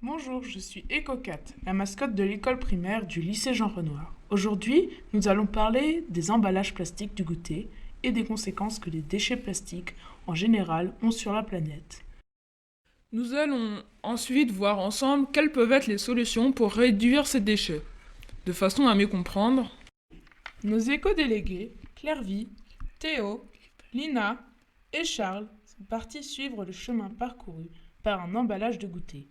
Bonjour, je suis EcoCat, la mascotte de l'école primaire du lycée Jean Renoir. Aujourd'hui, nous allons parler des emballages plastiques du goûter et des conséquences que les déchets plastiques en général ont sur la planète. Nous allons ensuite voir ensemble quelles peuvent être les solutions pour réduire ces déchets, de façon à mieux comprendre. Nos éco-délégués, Clairvy, Théo, Lina et Charles sont partis suivre le chemin parcouru par un emballage de goûter.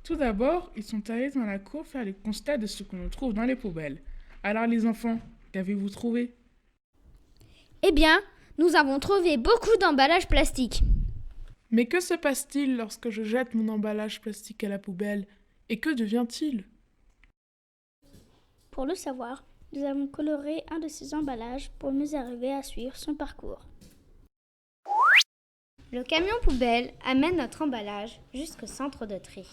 Tout d'abord, ils sont allés dans la cour faire le constat de ce que l'on trouve dans les poubelles. Alors les enfants, qu'avez-vous trouvé? Eh bien, nous avons trouvé beaucoup d'emballages plastiques. Mais que se passe-t-il lorsque je jette mon emballage plastique à la poubelle? Et que devient-il? Pour le savoir, nous avons coloré un de ces emballages pour nous arriver à suivre son parcours. Le camion poubelle amène notre emballage jusqu'au centre de tri.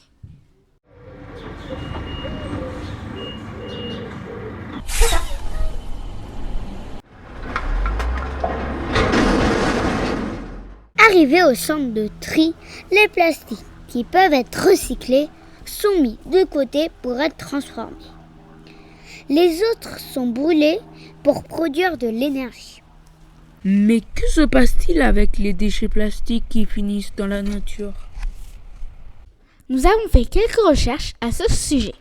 Arrivés au centre de tri, les plastiques qui peuvent être recyclés sont mis de côté pour être transformés. Les autres sont brûlés pour produire de l'énergie. Mais que se passe-t-il avec les déchets plastiques qui finissent dans la nature? Nous avons fait quelques recherches à ce sujet.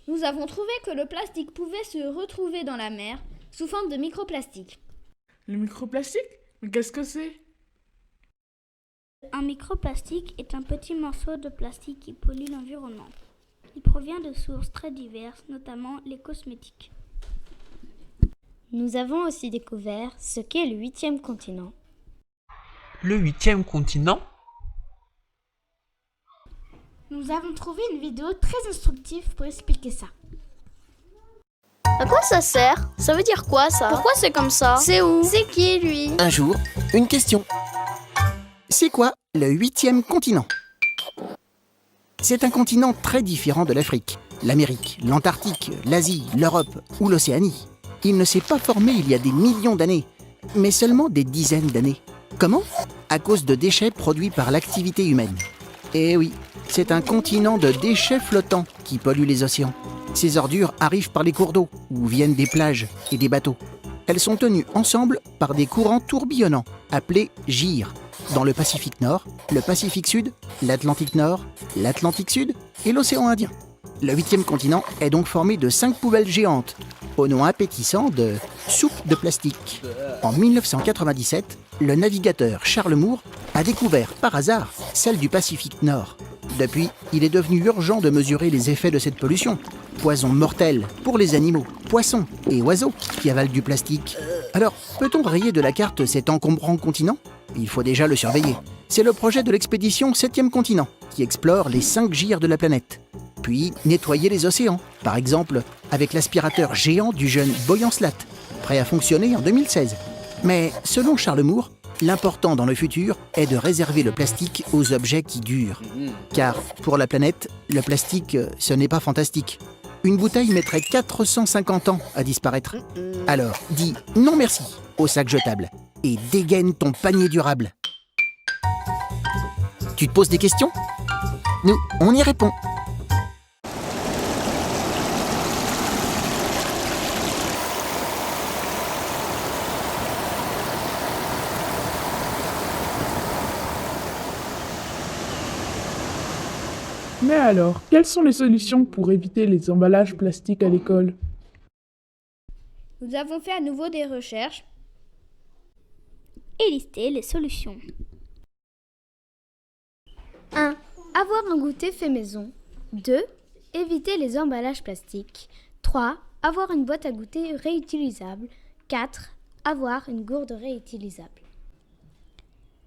Nous avons trouvé que le plastique pouvait se retrouver dans la mer sous forme de microplastiques. Le microplastique? Mais qu'est-ce que c'est? Un microplastique est un petit morceau de plastique qui pollue l'environnement. Il provient de sources très diverses, notamment les cosmétiques. Nous avons aussi découvert ce qu'est le 8e continent. Le 8e continent? Nous avons trouvé une vidéo très instructive pour expliquer ça. À quoi ça sert? Ça veut dire quoi ça? Pourquoi c'est comme ça? C'est où? C'est qui lui? Un jour, une question. C'est quoi le 8e continent? C'est un continent très différent de l'Afrique, l'Amérique, l'Antarctique, l'Asie, l'Europe ou l'Océanie. Il ne s'est pas formé il y a des millions d'années, mais seulement des dizaines d'années. Comment? À cause de déchets produits par l'activité humaine. Eh oui, c'est un continent de déchets flottants qui pollue les océans. Ces ordures arrivent par les cours d'eau ou viennent des plages et des bateaux. Elles sont tenues ensemble par des courants tourbillonnants appelés gyres dans le Pacifique Nord, le Pacifique Sud, l'Atlantique Nord, l'Atlantique Sud et l'océan Indien. Le 8e continent est donc formé de 5 poubelles géantes, au nom appétissant de soupe de plastique. En 1997, le navigateur Charles Moore a découvert par hasard celle du Pacifique Nord. Depuis, il est devenu urgent de mesurer les effets de cette pollution. Poison mortel pour les animaux, poissons et oiseaux qui avalent du plastique. Alors, peut-on rayer de la carte cet encombrant continent? Il faut déjà le surveiller. C'est le projet de l'expédition 7e continent, qui explore les 5 gyres de la planète. Puis, nettoyer les océans, par exemple avec l'aspirateur géant du jeune Boyan Slat, prêt à fonctionner en 2016. Mais selon Charles Moore, l'important dans le futur est de réserver le plastique aux objets qui durent. Car pour la planète, le plastique, ce n'est pas fantastique. Une bouteille mettrait 450 ans à disparaître. Alors, dis non merci au sac jetable et dégaine ton panier durable. Tu te poses des questions? Nous, on y répond. Mais alors, quelles sont les solutions pour éviter les emballages plastiques à l'école? Nous avons fait à nouveau des recherches et listé les solutions. 1. Avoir un goûter fait maison. 2. Éviter les emballages plastiques. 3. Avoir une boîte à goûter réutilisable. 4. Avoir une gourde réutilisable.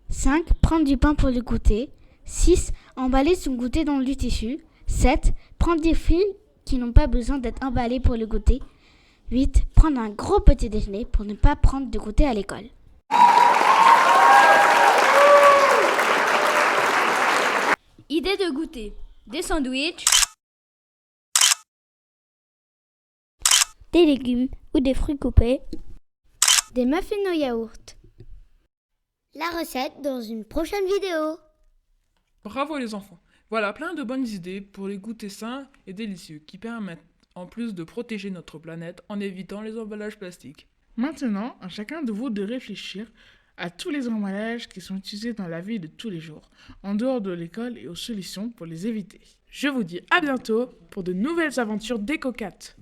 5. Prendre du pain pour le goûter. 6. Emballer son goûter dans du tissu. 7. Prendre des fils qui n'ont pas besoin d'être emballés pour le goûter. 8. Prendre un gros petit déjeuner pour ne pas prendre de goûter à l'école. Idée de goûter. Des sandwichs, des légumes ou des fruits coupés, des muffins au yaourt. La recette dans une prochaine vidéo. Bravo les enfants. Voilà plein de bonnes idées pour les goûters sains et délicieux qui permettent en plus de protéger notre planète en évitant les emballages plastiques. Maintenant, à chacun de vous de réfléchir à tous les emballages qui sont utilisés dans la vie de tous les jours, en dehors de l'école et aux solutions pour les éviter. Je vous dis à bientôt pour de nouvelles aventures d'Ecocat.